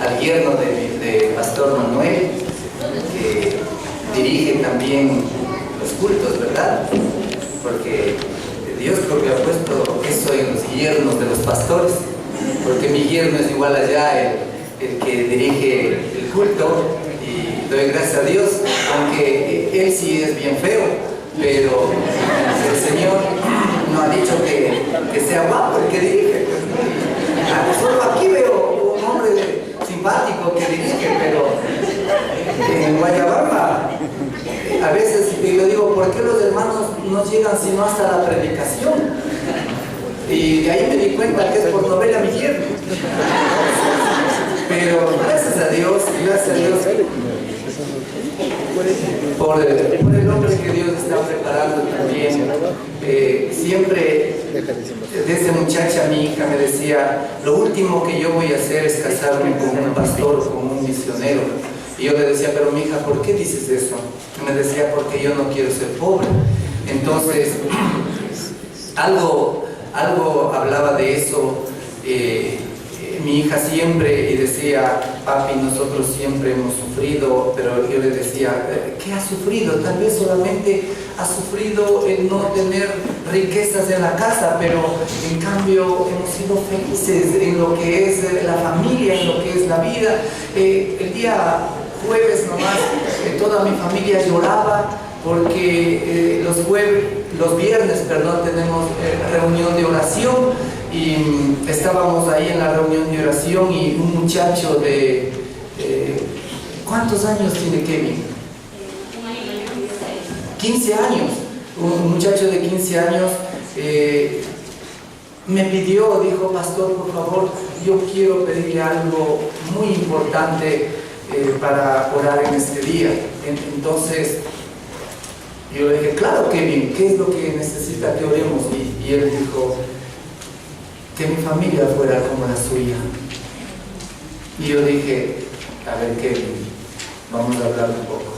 al yerno de Pastor Manuel, que dirige también los cultos, ¿verdad? Porque Dios creo que ha puesto eso en los yernos de los pastores, porque mi yerno es igual allá, el que dirige el culto, y doy gracias a Dios, aunque él sí es bien feo, pero el Señor no ha dicho que sea guapo el que dirige. Solo aquí veo un hombre simpático que dirige, pero en Guayabamba a veces yo digo, ¿por qué los hermanos no llegan sino hasta la predicación? Y de ahí me di cuenta que es por no ver a mi yerno. Pero gracias a Dios por el hombre que Dios está preparando también. Siempre desde muchacha mi hija me decía, lo último que yo voy a hacer es casarme con un pastor, con un misionero. Y yo le decía, pero mi hija, ¿por qué dices eso? Y me decía, porque yo no quiero ser pobre. Entonces, algo hablaba de eso. Mi hija siempre, y decía, papi, nosotros siempre hemos sufrido, pero yo le decía, ¿qué has sufrido? Tal vez solamente has sufrido el no tener riquezas en la casa, pero en cambio hemos sido felices en lo que es la familia, en lo que es la vida. El día jueves nomás, toda mi familia lloraba porque los viernes, tenemos reunión de oración. Y estábamos ahí en la reunión de oración y un muchacho de... ¿cuántos años tiene Kevin? 15 años. Un muchacho de 15 años me pidió, dijo, pastor, por favor, yo quiero pedirle algo muy importante para orar en este día. Entonces, yo le dije, claro, Kevin, ¿qué es lo que necesita que oremos? Y él dijo, que mi familia fuera como la suya. Y yo dije, a ver, Kevin, vamos a hablar un poco.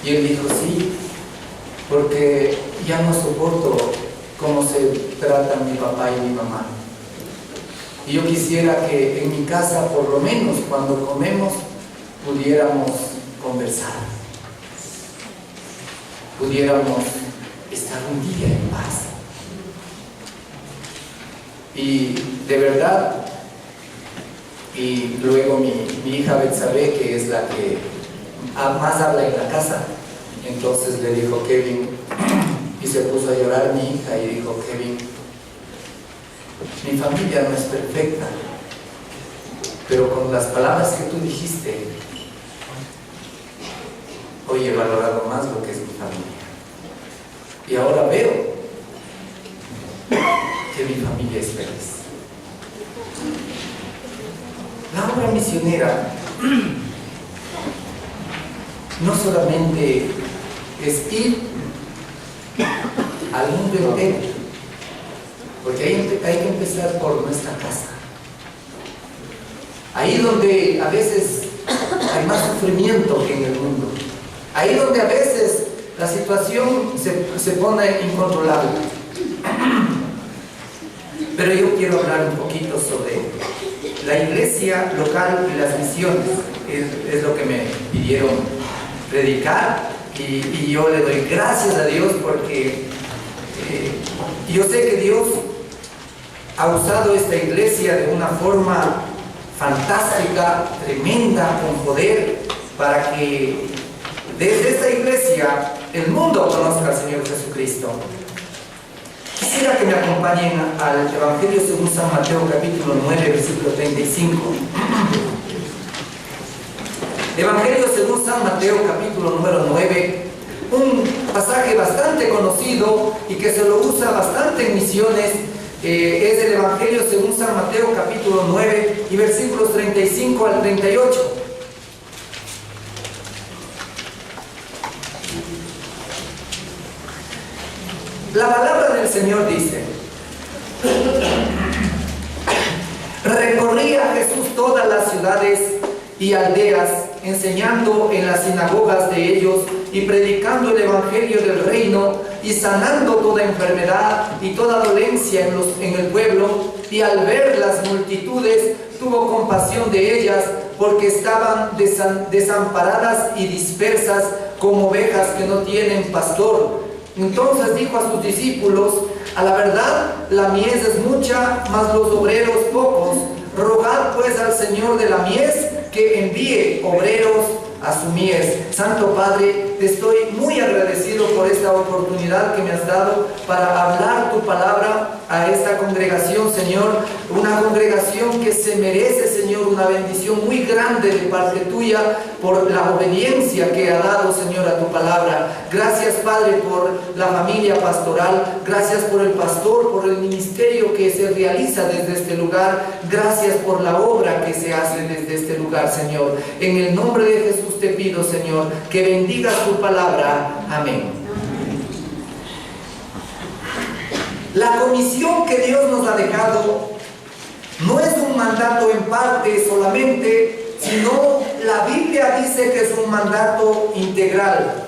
Y él dijo, sí, porque ya no soporto cómo se tratan mi papá y mi mamá. Y yo quisiera que en mi casa, por lo menos cuando comemos, pudiéramos conversar, pudiéramos estar un día en paz. Y de verdad, y luego mi hija Betsabe, que es la que más habla en la casa, entonces le dijo, Kevin, y se puso a llorar mi hija y dijo, Kevin, mi familia no es perfecta, pero con las palabras que tú dijiste, hoy he valorado más lo que es mi familia. Y ahora veo que mi familia es feliz. La obra misionera no solamente es ir al mundo entero, porque hay que empezar por nuestra casa. Ahí donde a veces hay más sufrimiento que en el mundo. Ahí donde a veces la situación se pone incontrolable. Pero yo quiero hablar un poquito sobre la iglesia local y las misiones. Es lo que me pidieron predicar y yo le doy gracias a Dios porque yo sé que Dios ha usado esta iglesia de una forma fantástica, tremenda, con poder, para que desde esta iglesia el mundo conozca al Señor Jesucristo. Quisiera que me acompañen al Evangelio según San Mateo, capítulo 9, versículo 35. Evangelio según San Mateo, capítulo número 9, un pasaje bastante conocido y que se lo usa bastante en misiones. Es el Evangelio según San Mateo, capítulo 9 y versículos 35 al 38. La palabra del Señor dice: recorría Jesús todas las ciudades y aldeas, enseñando en las sinagogas de ellos y predicando el evangelio del reino y sanando toda enfermedad y toda dolencia en el pueblo. Y al ver las multitudes, tuvo compasión de ellas, porque estaban desamparadas y dispersas como ovejas que no tienen pastor. Entonces dijo a sus discípulos: a la verdad, la mies es mucha, mas los obreros pocos. Rogad pues al Señor de la mies que envíe obreros a su mies. Santo Padre, te estoy muy agradecido por esta oportunidad que me has dado para hablar tu palabra a esta congregación, Señor. Una congregación que se merece, Señor, una bendición muy grande de parte tuya por la obediencia que ha dado, Señor, a tu palabra. Gracias, Padre, por la familia pastoral. Gracias por el pastor, por el ministerio que se realiza desde este lugar. Gracias por la obra que se hace desde este lugar, Señor. En el nombre de Jesús te pido, Señor, que bendigas tu palabra. Amén. La comisión que Dios nos ha dejado no es un mandato en parte solamente, sino la Biblia dice que es un mandato integral.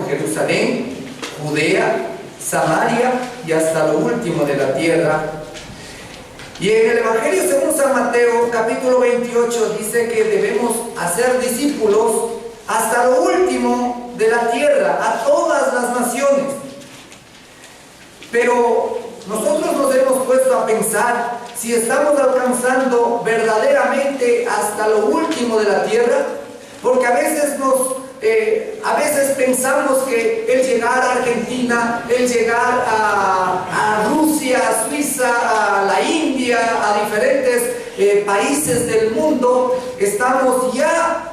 Jerusalén, Judea, Samaria y hasta lo último de la tierra. Y en el Evangelio según San Mateo, capítulo 28, dice que debemos hacer discípulos hasta lo último de la tierra, a todas las naciones. Pero nosotros nos hemos puesto a pensar si estamos alcanzando verdaderamente hasta lo último de la tierra, porque a veces pensamos que el llegar a Argentina, el llegar a Rusia, a Suiza, a la India, a diferentes países del mundo, estamos ya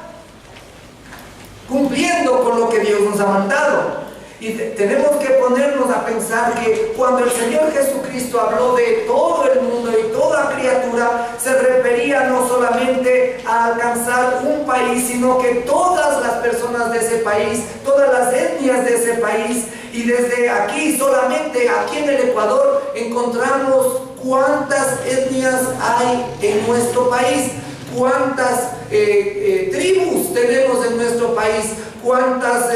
cumpliendo con lo que Dios nos ha mandado. Y tenemos que ponernos a pensar que cuando el Señor Jesucristo habló de todo el mundo y toda criatura, se refería no solamente a alcanzar un país, sino que todas las personas de ese país, todas las etnias de ese país. Y desde aquí, solamente aquí en el Ecuador, encontramos cuántas etnias hay en nuestro país, cuántas tribus tenemos en nuestro país, cuántas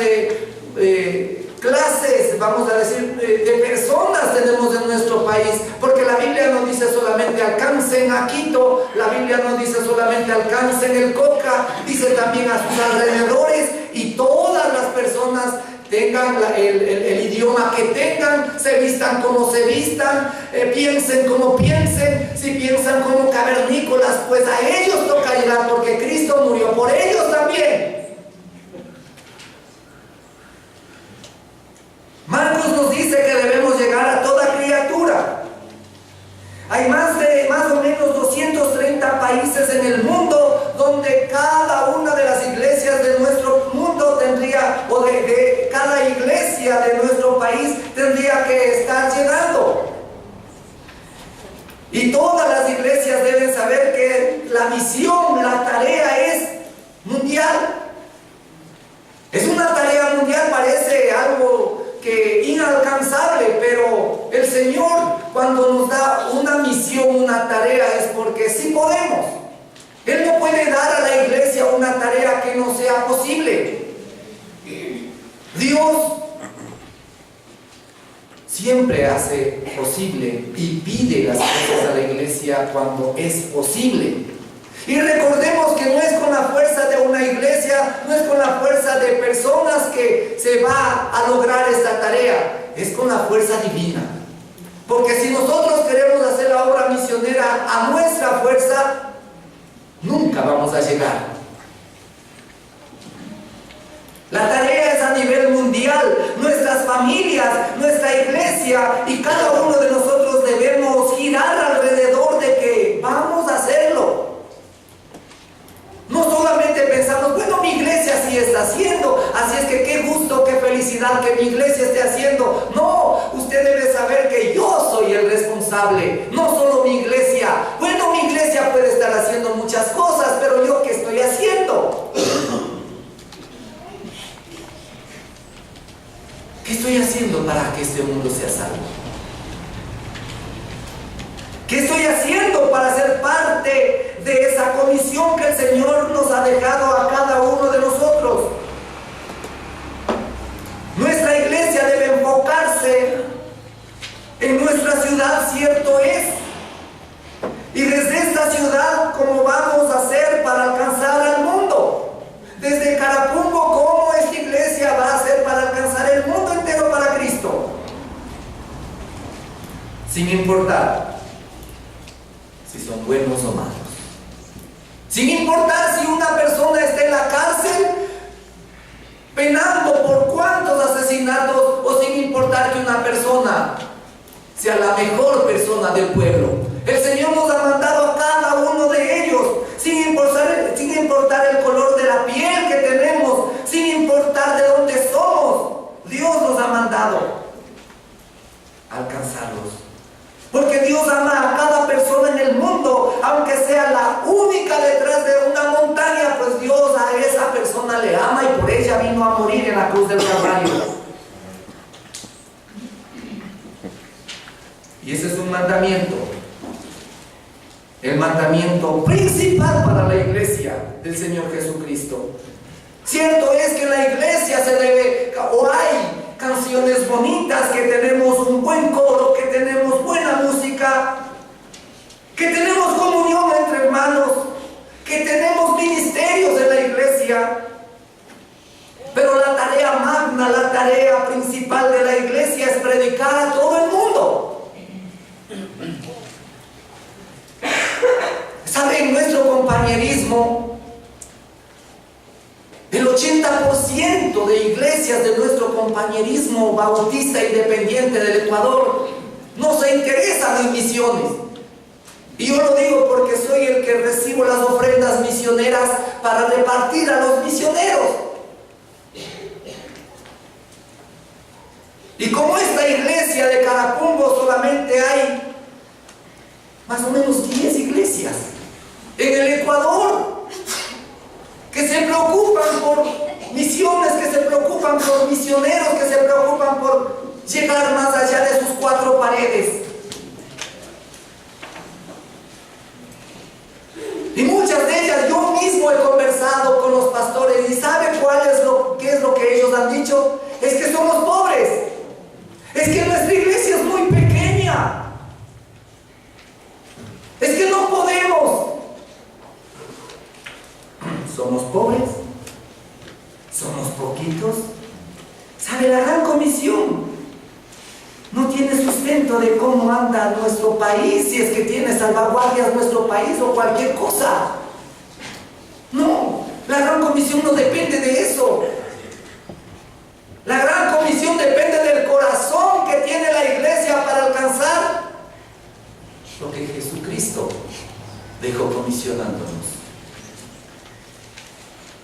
clases, vamos a decir, de personas tenemos en nuestro país, porque la Biblia no dice solamente alcancen a Quito, la Biblia no dice solamente alcancen el Coca, dice también a sus alrededores, y todas las personas tengan el idioma que tengan, se vistan como se vistan, piensen como piensen. Si piensan como cavernícolas, pues a ellos toca llegar, porque Cristo murió por ellos también. Marcos nos dice que debemos llegar a toda criatura. Hay más o menos 230 países en el mundo donde cada una de las iglesias de nuestro mundo tendría, o de cada iglesia de nuestro país tendría que estar llegando. Y todas las iglesias deben saber que la misión, la tarea es mundial. Es una tarea mundial, parece algo que inalcanzable, pero el Señor, cuando nos da una misión, una tarea, es porque sí podemos. Él no puede dar a la iglesia una tarea que no sea posible. Dios siempre hace posible y pide las cosas a la iglesia cuando es posible. Y recordemos que no es con la fuerza de una iglesia, no es con la fuerza de personas que se va a lograr esta tarea, es con la fuerza divina. Porque si nosotros queremos hacer la obra misionera a nuestra fuerza, nunca vamos a llegar. La tarea es a nivel mundial. Nuestras familias, nuestra iglesia y cada uno de nosotros debemos girar alrededor de que vamos a hacerlo. No solamente pensamos, bueno, mi iglesia sí está haciendo, así es que qué gusto, qué felicidad que mi iglesia esté haciendo. No, usted debe saber que yo soy el responsable, no solo mi iglesia. Bueno, mi iglesia puede estar haciendo muchas cosas, pero ¿yo qué estoy haciendo? ¿Qué estoy haciendo para que este mundo sea salvo? ¿Qué estoy haciendo para ser parte de esa comisión que el Señor nos ha dejado a cada uno de nosotros? Nuestra iglesia debe enfocarse en nuestra ciudad, cierto es, Sin importar si una persona está en la cárcel, penando por cuántos asesinatos, o sin importar que una persona sea la mejor persona del pueblo. El Señor nos ha mandado a cada uno de ellos, sin importar el color de la piel que tenemos, sin importar de dónde somos. Dios nos ha mandado a alcanzarlos. Porque Dios ama a cada persona en el mundo, aunque sea la única detrás de una montaña, pues Dios a esa persona le ama y por ella vino a morir en la cruz del Calvario. Y ese es un mandamiento, el mandamiento principal para la iglesia del Señor Jesucristo. Cierto es que en la iglesia se debe, o hay canciones bonitas, que tenemos un buen coro, que tenemos buena música, que tenemos comunión entre hermanos, que tenemos ministerios en la iglesia. Pero la tarea magna, la tarea principal de la iglesia es predicar a todo el mundo. ¿Saben? Nuestro compañerismo, el 80% de iglesias de nuestro compañerismo bautista independiente del Ecuador no se interesan en misiones. Y yo lo digo porque soy el que recibo las ofrendas misioneras para repartir a los misioneros. Y como esta iglesia de Carapungo solamente hay más o menos 10 iglesias en el Ecuador que se preocupan por misiones, que se preocupan por misioneros, que se preocupan por llegar más allá de sus 4 paredes. Y muchas de ellas yo mismo he conversado con los pastores y ¿sabe qué es lo que ellos han dicho? Es que somos pobres, es que nuestra iglesia es muy pequeña, es que no podemos. Somos pobres, somos poquitos. ¿Sabe? La Gran Comisión no tiene sustento de cómo anda nuestro país, si es que tiene salvaguardias nuestro país o cualquier cosa. No, la Gran Comisión no depende de eso. La Gran Comisión depende del corazón que tiene la iglesia para alcanzar lo que Jesucristo dejó comisionándonos.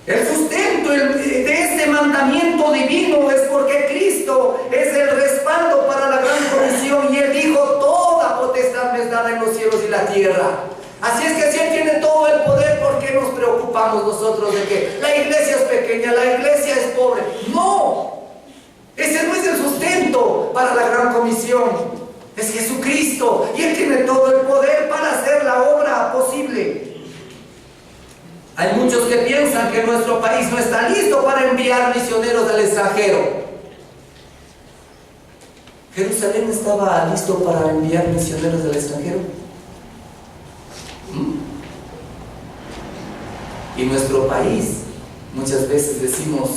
El sustento de este mandamiento divino es porque Cristo es el respaldo para la Gran Comisión y Él dijo: toda potestad me es dada en los cielos y la tierra. Así es que si Él tiene todo el poder, ¿por qué nos preocupamos nosotros de que la iglesia es pequeña, la iglesia es pobre? No, ese no es el sustento para la Gran Comisión. Es Jesucristo y Él tiene todo el poder para hacer la obra posible. Hay muchos que piensan que nuestro país no está listo para enviar misioneros al extranjero. ¿Jerusalén estaba listo para enviar misioneros al extranjero? Y nuestro país, muchas veces decimos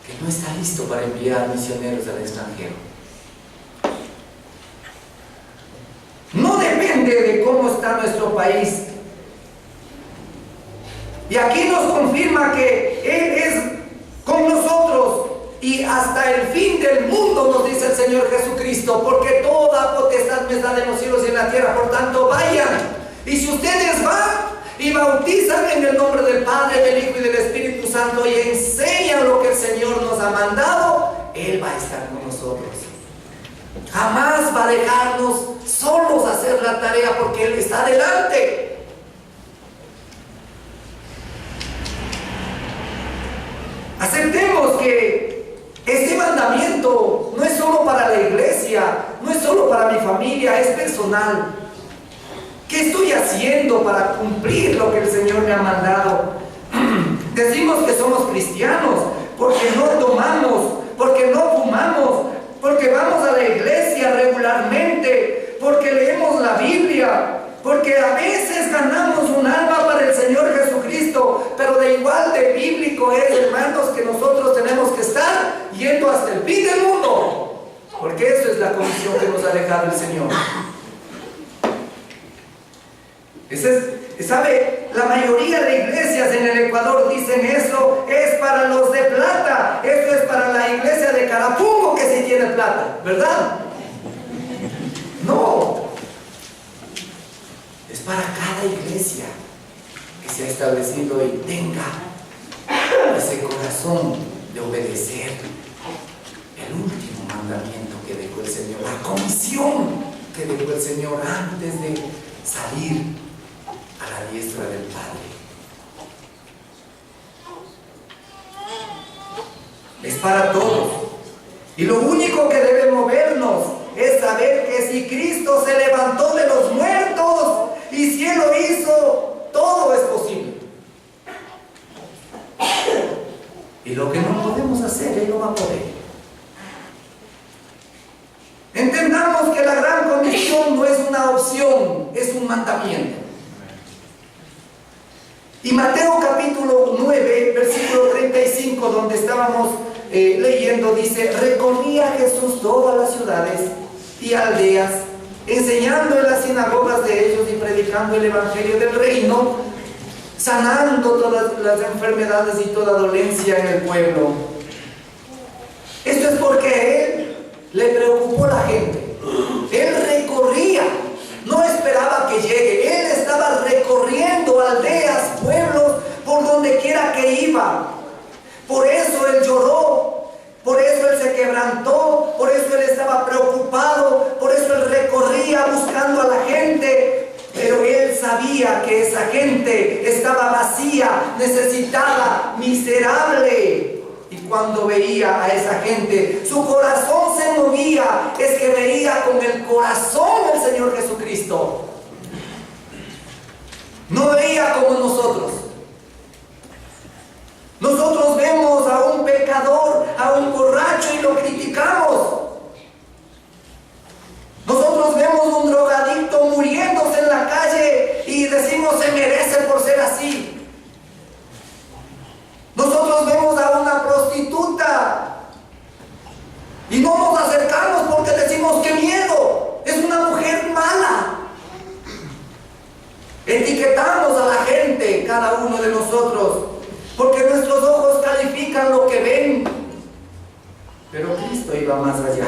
que no está listo para enviar misioneros al extranjero. No depende de cómo está nuestro país. Y aquí nos confirma que Él es con nosotros y hasta el fin del mundo, nos dice el Señor Jesucristo, porque toda potestad me da en los cielos y en la tierra. Por tanto, vayan. Y si ustedes van y bautizan en el nombre del Padre, del Hijo y del Espíritu Santo y enseñan lo que el Señor nos ha mandado, Él va a estar con nosotros. Jamás va a dejarnos solos hacer la tarea, porque Él está adelante. Aceptemos que este mandamiento no es solo para la iglesia, no es solo para mi familia, es personal. ¿Qué estoy haciendo para cumplir lo que el Señor me ha mandado? Decimos que somos cristianos porque no tomamos, porque no fumamos, porque vamos a la iglesia regularmente, porque leemos la Biblia, porque a veces ganamos un alma para el Señor Jesucristo, pero de igual de bíblico es, hermanos, que nosotros tenemos que estar yendo hasta el fin del mundo, porque eso es la comisión que nos ha dejado el Señor. Ese es ¿Sabe? La mayoría de iglesias en el Ecuador dicen eso es para los de plata, eso es para la iglesia de Carapungo que sí tiene plata, ¿verdad? No, es para cada iglesia que se ha establecido y tenga ese corazón de obedecer el último mandamiento que dejó el Señor, la comisión que dejó el Señor antes de salir a la diestra del Padre. Es para todos. Y lo único que debe movernos es saber que si Cristo se levantó de los muertos y si Él lo hizo, todo es posible. Y lo que no podemos hacer, Él lo va a poder. Entendamos que la gran comisión no es una opción, es un mandamiento. Y Mateo capítulo 9, versículo 35, donde estábamos leyendo, dice: recorría Jesús todas las ciudades y aldeas, enseñando en las sinagogas de ellos y predicando el evangelio del reino, sanando todas las enfermedades y toda dolencia en el pueblo. Esto es porque a Él le preocupó la gente. Él recorría, no esperaba que llegue. Él estaba recorriendo aldeas, pueblos, por donde quiera que iba. Por eso Él lloró, por eso Él se quebrantó, por eso Él estaba preocupado, por eso Él recorría buscando a la gente. Pero Él sabía que esa gente estaba vacía, necesitada, miserable. Y cuando veía a esa gente, su corazón se movía. Es que veía con el corazón del Señor Jesucristo. No veía como nosotros. Nosotros vemos a un pecador, a un borracho y lo criticamos. Nosotros vemos un drogadicto muriéndose en la calle y decimos se merece por ser así. Nosotros vemos a una prostituta y no nos acercamos porque decimos ¡qué miedo! Es una mujer mala. Etiquetamos a la gente, cada uno de nosotros, porque nuestros ojos califican lo que ven. Pero Cristo iba más allá.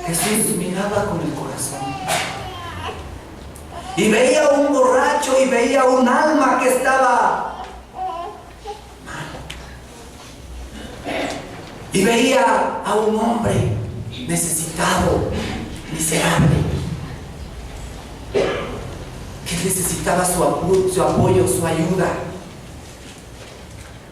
Jesús miraba con el corazón y veía a un borracho y veía un alma que estaba mal, y veía a un hombre necesitado, miserable, que necesitaba su apoyo, su ayuda.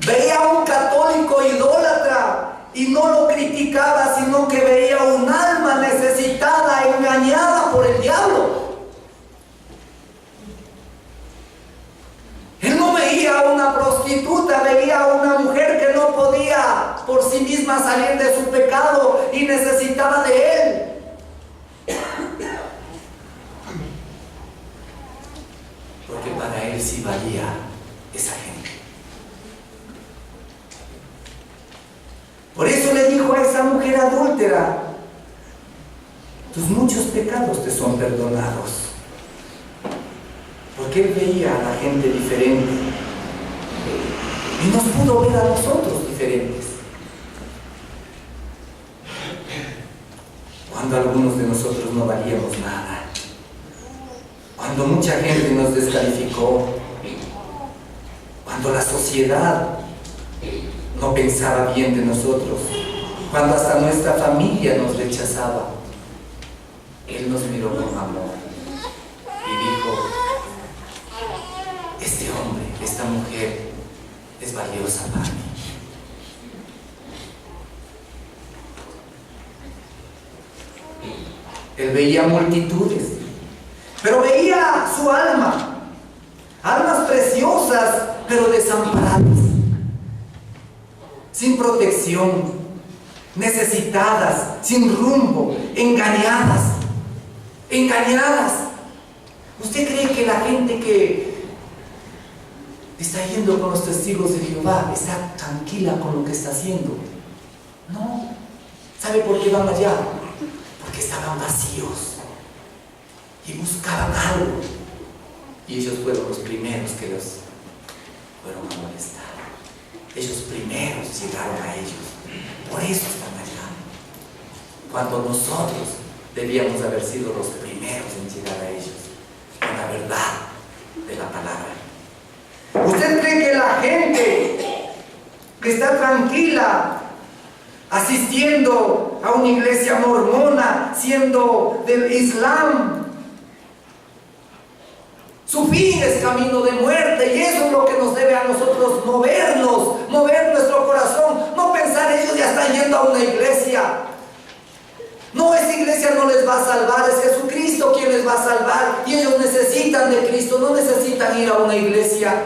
Veía a un católico idólatra y no lo criticaba, sino que veía un alma necesitada, engañada por el diablo. Él no veía a una prostituta, veía a una mujer que no podía por sí misma salir de su pecado y necesitaba de Él. Porque para Él sí valía esa gente. Por eso le dijo a esa mujer adúltera: tus muchos pecados te son perdonados. Porque Él veía a la gente diferente y nos pudo ver a nosotros diferentes. Cuando algunos de nosotros no valíamos nada, cuando mucha gente nos descalificó, cuando la sociedad no pensaba bien de nosotros, cuando hasta nuestra familia nos rechazaba, Él nos miró con amor y dijo: este hombre, esta mujer es valiosa para mí. Él veía multitudes, pero veía su alma, almas preciosas, pero desamparadas, sin protección, necesitadas, sin rumbo, engañadas. ¿Usted cree que la gente que está yendo con los testigos de Jehová está tranquila con lo que está haciendo? No. ¿Sabe por qué van allá? Porque estaban vacíos y buscaban algo. Y ellos fueron los primeros que los fueron a molestar. Ellos primeros llegaron a ellos. Por eso están allá. Cuando nosotros debíamos haber sido los primeros en llegar a ellos con la verdad de la palabra. ¿Usted cree que la gente que está tranquila asistiendo a una iglesia mormona, siendo del Islam, su fin es camino de muerte? Y eso es lo que nos debe a nosotros mover nuestro corazón? No pensar ellos ya están yendo a una iglesia. No, esa iglesia no les va a salvar, es Jesucristo quien les va a salvar. Y ellos necesitan de Cristo, no necesitan ir a una iglesia.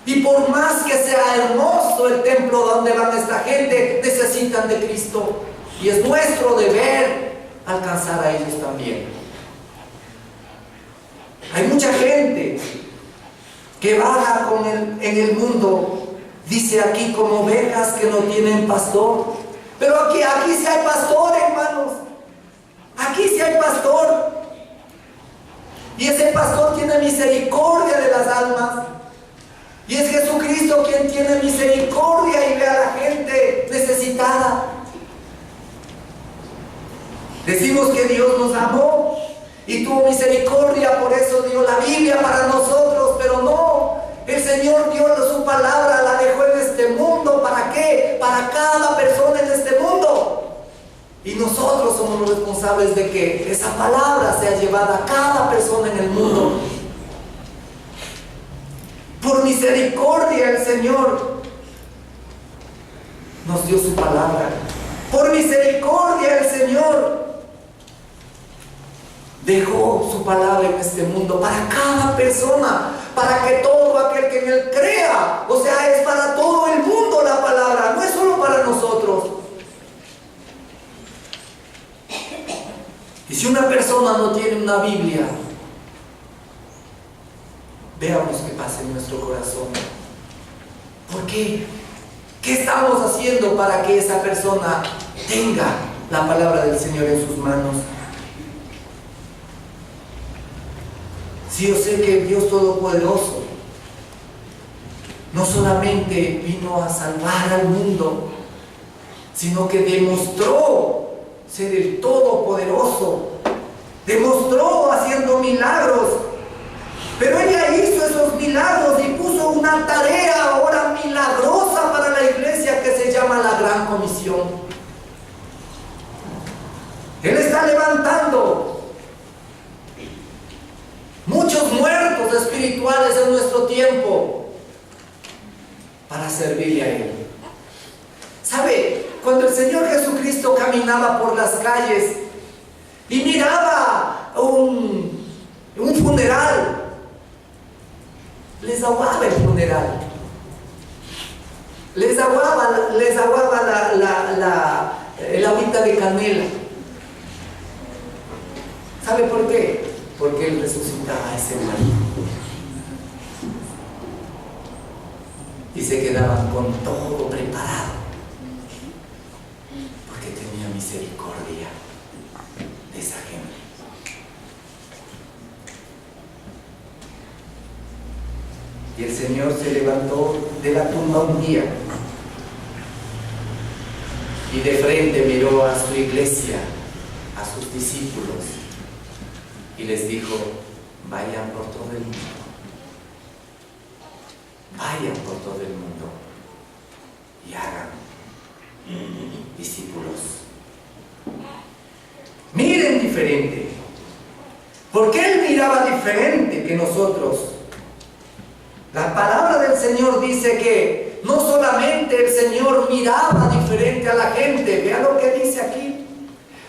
Y por más que sea hermoso el templo donde van esta gente, necesitan de Cristo. Y es nuestro deber alcanzar a ellos también. Hay mucha gente que vaga en el mundo, dice aquí, como ovejas que no tienen pastor. Pero aquí sí hay pastor, hermanos. Aquí sí hay pastor. Y ese pastor tiene misericordia de las almas. Y es Jesucristo quien tiene misericordia y ve a la gente necesitada. Decimos que Dios nos amó y tuvo misericordia, por eso dio la Biblia para nosotros, pero no, el Señor dio su palabra, la dejó en este mundo. ¿Para qué? Para cada persona en este mundo. Y nosotros somos los responsables de que esa palabra sea llevada a cada persona en el mundo. Por misericordia el Señor nos dio su palabra. Por misericordia el Señor dejó su palabra en este mundo para cada persona, para que todo aquel que en Él crea, o sea, es para todo el mundo la palabra, no es solo para nosotros. Y si una persona no tiene una Biblia, veamos qué pasa en nuestro corazón. ¿Por qué? ¿Qué estamos haciendo para que esa persona tenga la palabra del Señor en sus manos? Si yo sé que Dios Todopoderoso no solamente vino a salvar al mundo, sino que demostró ser el Todopoderoso, demostró haciendo milagros. Pero ella hizo esos milagros y puso una tarea ahora milagrosa para la iglesia que se llama la Gran Comisión. Él está levantando muchos muertos espirituales en nuestro tiempo para servirle a Él. ¿Sabe? Cuando el Señor Jesucristo caminaba por las calles y miraba un funeral, les aguaba el funeral, les aguaba el agüita de canela. ¿Sabe por qué? Porque Él resucitaba a ese muerto y se quedaban con todo preparado, porque tenía misericordia de esa gente. Y el Señor se levantó de la tumba un día y de frente miró a su iglesia, a sus discípulos, y les dijo: vayan por todo el mundo, vayan por todo el mundo y hagan discípulos. Miren diferente, porque Él miraba diferente que nosotros. La palabra del Señor dice que no solamente el Señor miraba diferente a la gente, vea lo que dice aquí.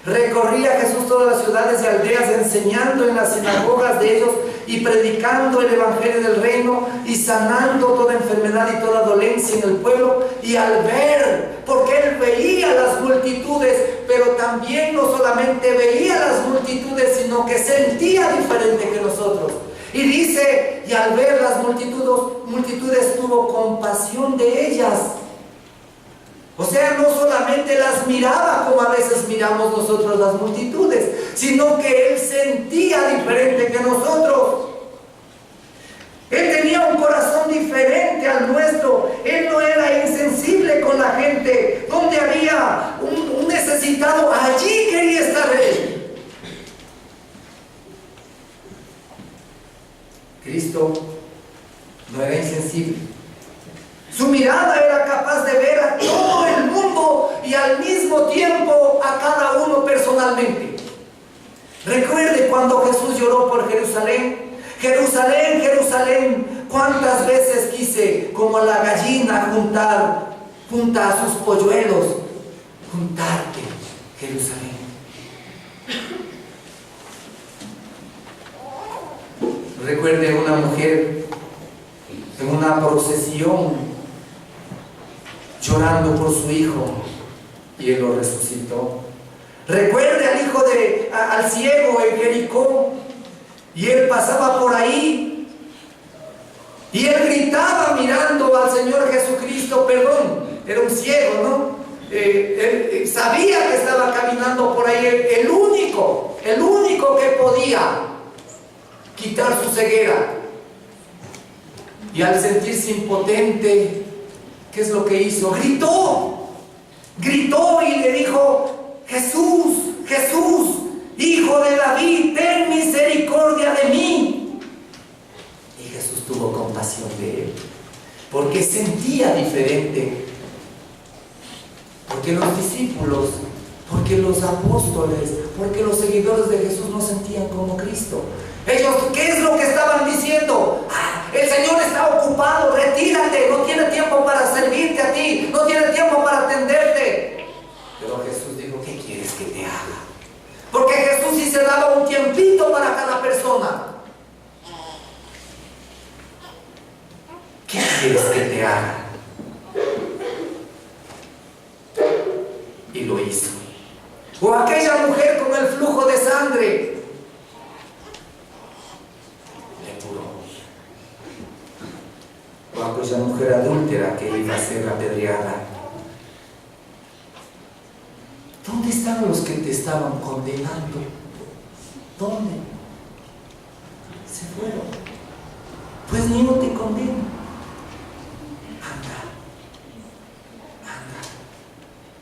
Recorría Jesús todas las ciudades y aldeas, enseñando en las sinagogas de ellos y predicando el evangelio del reino y sanando toda enfermedad y toda dolencia en el pueblo. Y al ver, porque Él veía las multitudes, pero también no solamente veía las multitudes, sino que sentía diferente que nosotros. Y dice, y al ver las multitudes tuvo compasión de ellas. O sea, no solamente las miraba como a veces miramos nosotros las multitudes, sino que Él sentía diferente que nosotros. Él tenía un corazón diferente al nuestro. Él no era insensible con la gente. Donde había un necesitado, allí quería estar Él. Cristo no era insensible. Su mirada era capaz de ver a todo el mundo y al mismo tiempo a cada uno personalmente. Recuerde cuando Jesús lloró por Jerusalén. Jerusalén, Jerusalén, cuántas veces quise como la gallina junta a sus polluelos, juntarte, Jerusalén. Recuerde una mujer en una procesión llorando por su hijo y él lo resucitó. Recuerde al ciego en Jericó, y él pasaba por ahí y él gritaba mirando al Señor Jesucristo, perdón, era un ciego, ¿no? Él sabía que estaba caminando por ahí, el único que podía quitar su ceguera. Y al sentirse impotente, ¿qué es lo que hizo? Gritó y le dijo: Jesús, Jesús, Hijo de David, ten misericordia de mí. Y Jesús tuvo compasión de él, porque sentía diferente. Porque los discípulos, porque los apóstoles, porque los seguidores de Jesús no sentían como Cristo. Ellos, ¿qué es lo que estaban diciendo? El Señor está ocupado, retírate, no tiene tiempo para servirte a ti, no tiene tiempo para atenderte. Pero Jesús dijo: ¿qué quieres que te haga? Porque Jesús sí se daba un tiempito para cada persona. ¿Qué quieres que te haga? Y lo hizo. O aquella mujer con el flujo de sangre, le curó. O aquella mujer adúltera que iba a ser apedreada. ¿Dónde están los que te estaban condenando? ¿Dónde? Se fueron. Pues ni no te condeno. Anda,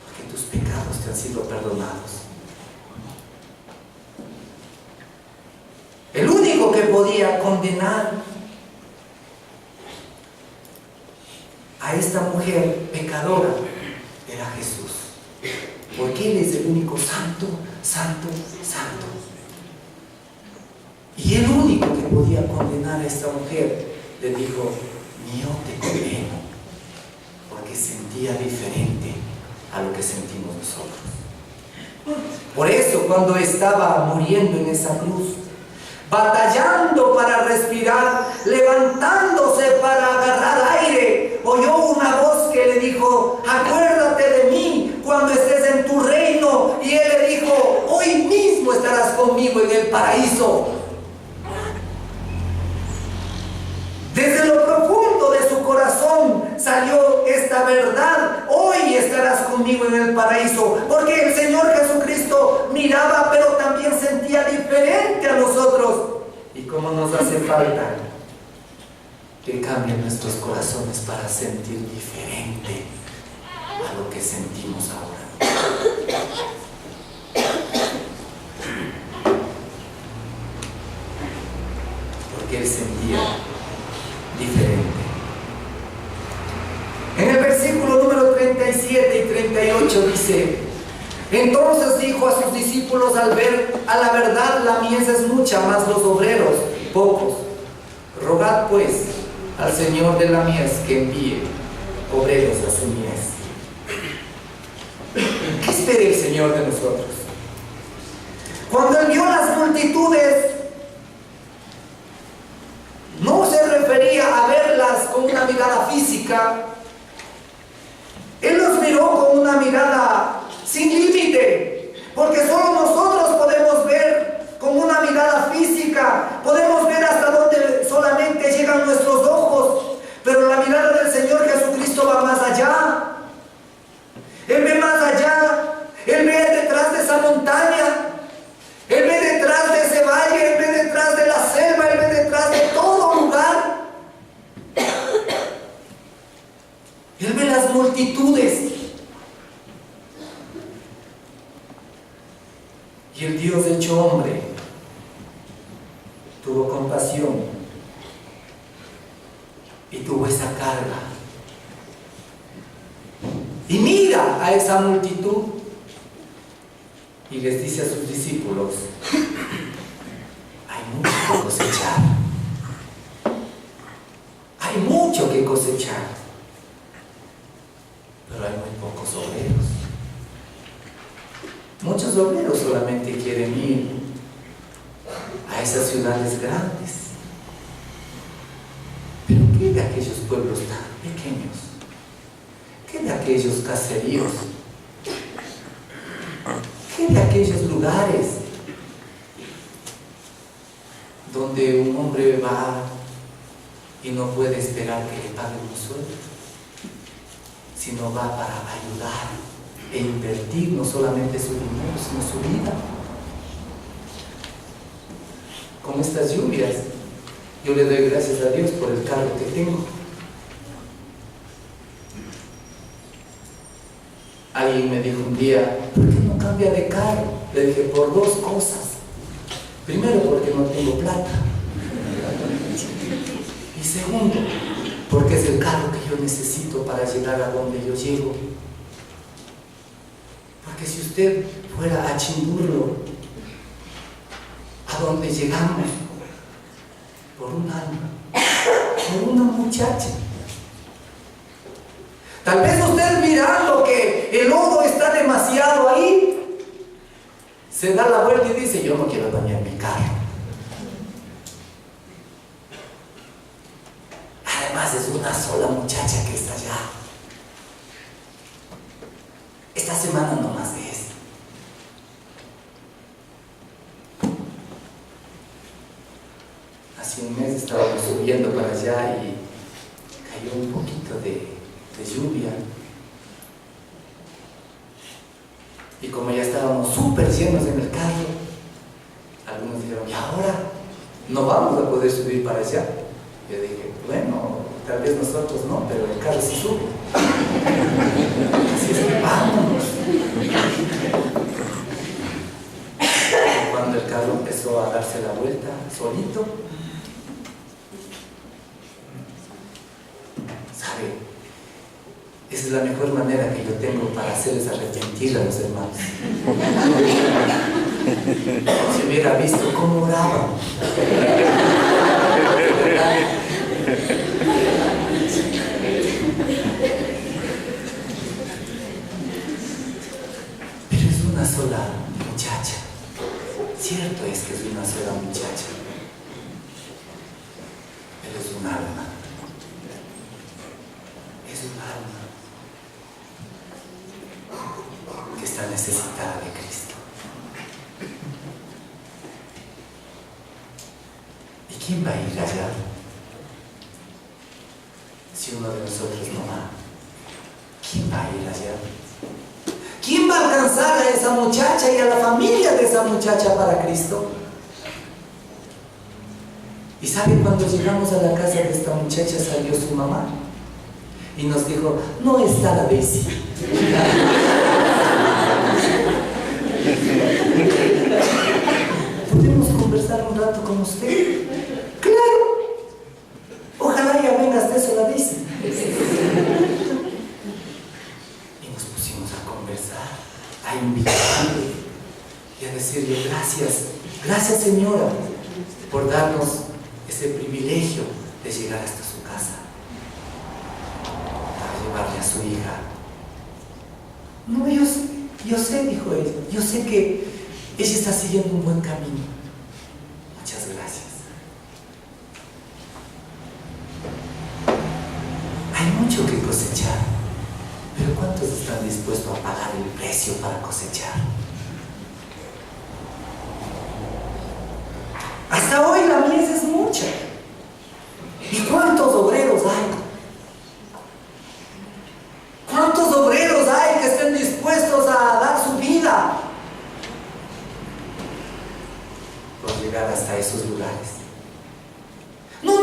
porque tus pecados te han sido perdonados. El único que podía condenar a esta mujer pecadora era Jesús. Porque Él es el único santo, santo, santo. Y el único que podía condenar a esta mujer le dijo: ni yo te condeno, porque sentía diferente a lo que sentimos nosotros. Por eso, cuando estaba muriendo en esa cruz, batallando para respirar, levantándose para agarrar aire, oyó una voz que le dijo: acuérdate de mí cuando estés en tu reino. Y él le dijo: hoy mismo estarás conmigo en el paraíso. Desde lo profundo de su corazón salió esta verdad: hoy estarás conmigo en el paraíso. Porque el Señor Jesucristo miraba, pero también sentía diferente a nosotros. Y como nos hace falta que cambien nuestros corazones para sentir diferente a lo que sentimos ahora. Porque Él sentía diferente. En el versículo número 37 y 38 dice: entonces dijo a sus discípulos: al ver, a la verdad la mies es mucha, mas los obreros pocos. Rogad pues al Señor de la mies que envíe obreros a su mies. ¿Qué espera el Señor de nosotros? Cuando Él vio las multitudes, no se refería a verlas con una mirada física. Él los miró con una mirada sin límite, porque solo nosotros podemos ver con una mirada física, podemos ver hasta donde solamente llegan nuestros ojos, pero la mirada del Señor Jesucristo va más allá. Él ve más allá, Él ve detrás de esa montaña, Él ve detrás de ese valle, Él ve detrás de la selva, Él ve detrás de todo lugar, Él ve las multitudes. Y el Dios hecho hombre tuvo compasión y tuvo esa carga. Y mira a esa multitud y les dice a sus discípulos: hay mucho que cosechar. Hay mucho que cosechar, pero hay muy pocos obreros. Muchos obreros solamente quieren ir a esas ciudades grandes. Pero ¿qué de aquellos pueblos tan pequeños? ¿Qué de aquellos caseríos? ¿Qué de aquellos lugares donde un hombre va y no puede esperar que le paguen un sueldo, sino va para ayudar e invertir no solamente su dinero, sino su vida? Con estas lluvias, yo le doy gracias a Dios por el carro que tengo. Alguien me dijo un día: ¿por qué no cambia de carro? Le dije: por dos cosas. Primero, porque no tengo plata. Y segundo, porque es el carro que yo necesito para llegar a donde yo llego. Porque si usted fuera a Chimburlo, a donde llegamos, por un alma, por una muchacha. Tal vez usted, mirando que el lodo está demasiado ahí, se da la vuelta y dice: yo no quiero dañar mi carro. Además es una sola muchacha que está allá. Esta semana no más es. Hace un mes estábamos subiendo para allá y cayó un poquito de lluvia. Y como ya estábamos súper llenos en el carro, algunos dijeron: ¿y ahora no vamos a poder subir para allá? Yo dije: bueno, tal vez nosotros no, pero el carro sí sube. Así es que vámonos. Y cuando el carro empezó a darse la vuelta solito, ¿sabe? Esa es la mejor manera que yo tengo para hacerles arrepentir a los hermanos. Si hubiera visto cómo oraban. Pero es una sola muchacha. Cierto es que es una sola muchacha, pero es un alma. Es un alma que está necesitada de Cristo. ¿Y quién va a ir allá si uno de nosotros no va? ¿Quién va a ir allá? ¿Quién va a alcanzar a esa muchacha y a la familia de esa muchacha para Cristo? ¿Y saben? Cuando llegamos a la casa de esta muchacha, salió su mamá y nos dijo: no está la Daisy. ¿Podemos conversar un rato con usted? ¡Claro! Ojalá ya venga hasta eso la Daisy. Y nos pusimos a conversar, a invitarle y a decirle: gracias Señora, por darnos ese privilegio de llegar hasta su casa, para llevarle a su hija. No, yo sé, dijo ella, yo sé que ella está siguiendo un buen camino. Muchas gracias. Hay mucho que cosechar, pero ¿cuántos están dispuestos a pagar el precio para cosechar? Hasta hoy la mies es mucha. ¿Y cuántos obreros hay? ¿Cuántos obreros hay que estén dispuestos a dar su vida por llegar hasta esos lugares? No.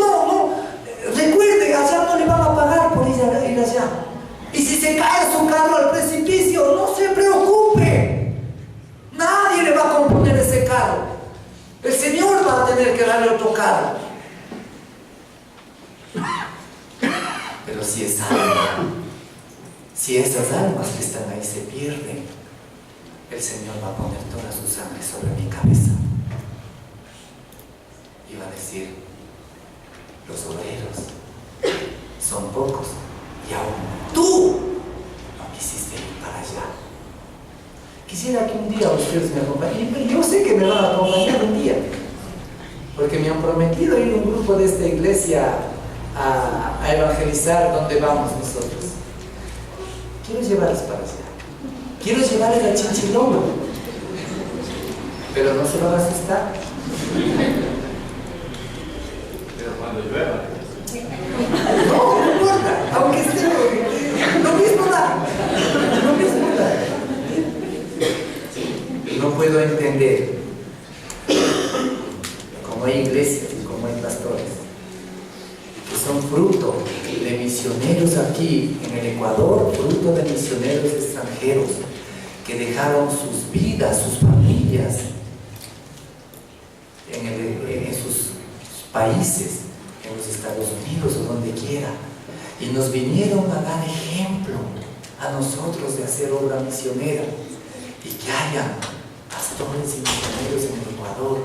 Recuerde, allá no le van a pagar por ir allá. se cae su carro al precipicio, no se preocupe. Nadie le va a componer ese carro. El Señor va a tener que darle otro carro. Pero si esa alma, si esas almas que están ahí se pierden, el Señor va a poner toda su sangre sobre mi cabeza. Y va a decir, los obreros son pocos y aún tú no quisiste ir para allá. Quisiera que un día ustedes me acompañen, pero yo sé que me van a acompañar un día, porque me han prometido ir a un grupo de esta iglesia a evangelizar donde vamos nosotros. Quiero llevarles para allá. Quiero llevarles a Chinchiloma, pero no se van a asustar. Pero cuando llueva. No importa, aunque esté lo mismo da. Lo mismo da. No puedo entender cómo hay iglesias y cómo hay pastores que son fruto de misioneros aquí en el Ecuador, fruto de misioneros extranjeros que dejaron sus vidas, sus familias en sus países, en los Estados Unidos o donde quiera, y nos vinieron a dar ejemplo a nosotros de hacer obra misionera, y que haya pastores y misioneros en el Ecuador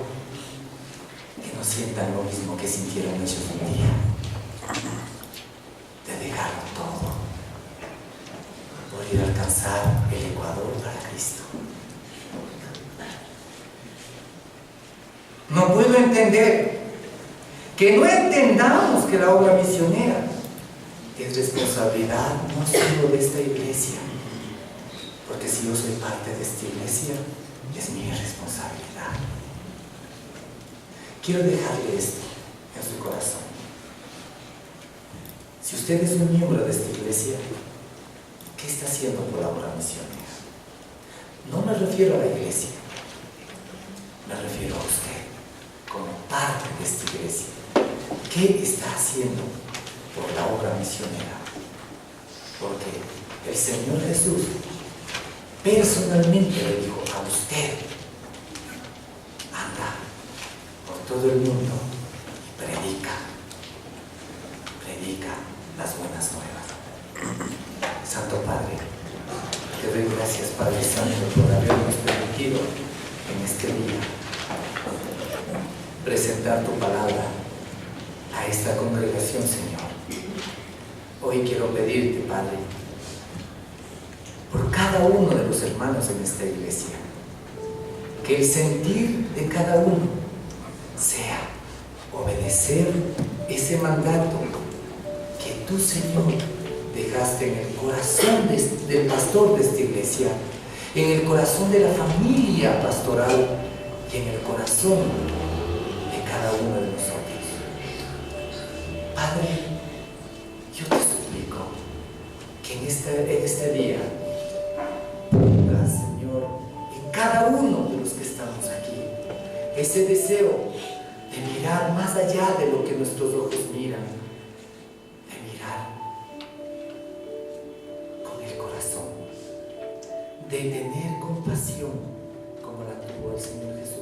que no sientan lo mismo que sintieron ellos un día, de dejarlo todo por ir a alcanzar el Ecuador para Cristo. No puedo entender que no entendamos que la obra misionera es responsabilidad no solo de esta iglesia, porque si yo soy parte de esta iglesia, es mi responsabilidad. Quiero dejarle esto en su corazón. Si usted es un miembro de esta iglesia, ¿qué está haciendo por la obra misionera? No me refiero a la iglesia, me refiero a usted, como parte de esta iglesia. ¿Qué está haciendo por la obra misionera? Porque el Señor Jesús personalmente le dijo a usted, anda por todo el mundo y predica las buenas nuevas. Santo Padre, te doy gracias, Padre Santo, por habernos permitido en este día presentar tu palabra a esta congregación, Señor. Hoy quiero pedirte, Padre, por cada uno de los hermanos en esta iglesia, que el sentir de cada uno sea obedecer ese mandato que tú, Señor, dejaste en el corazón del pastor de esta iglesia, en el corazón de la familia pastoral y en el corazón de cada uno de nosotros. Padre, yo te suplico que en este día pongas, Señor, en cada uno de los que estamos aquí ese deseo de mirar más allá de lo que nuestros ojos miran, de mirar con el corazón, de tener compasión como la tuvo el Señor Jesús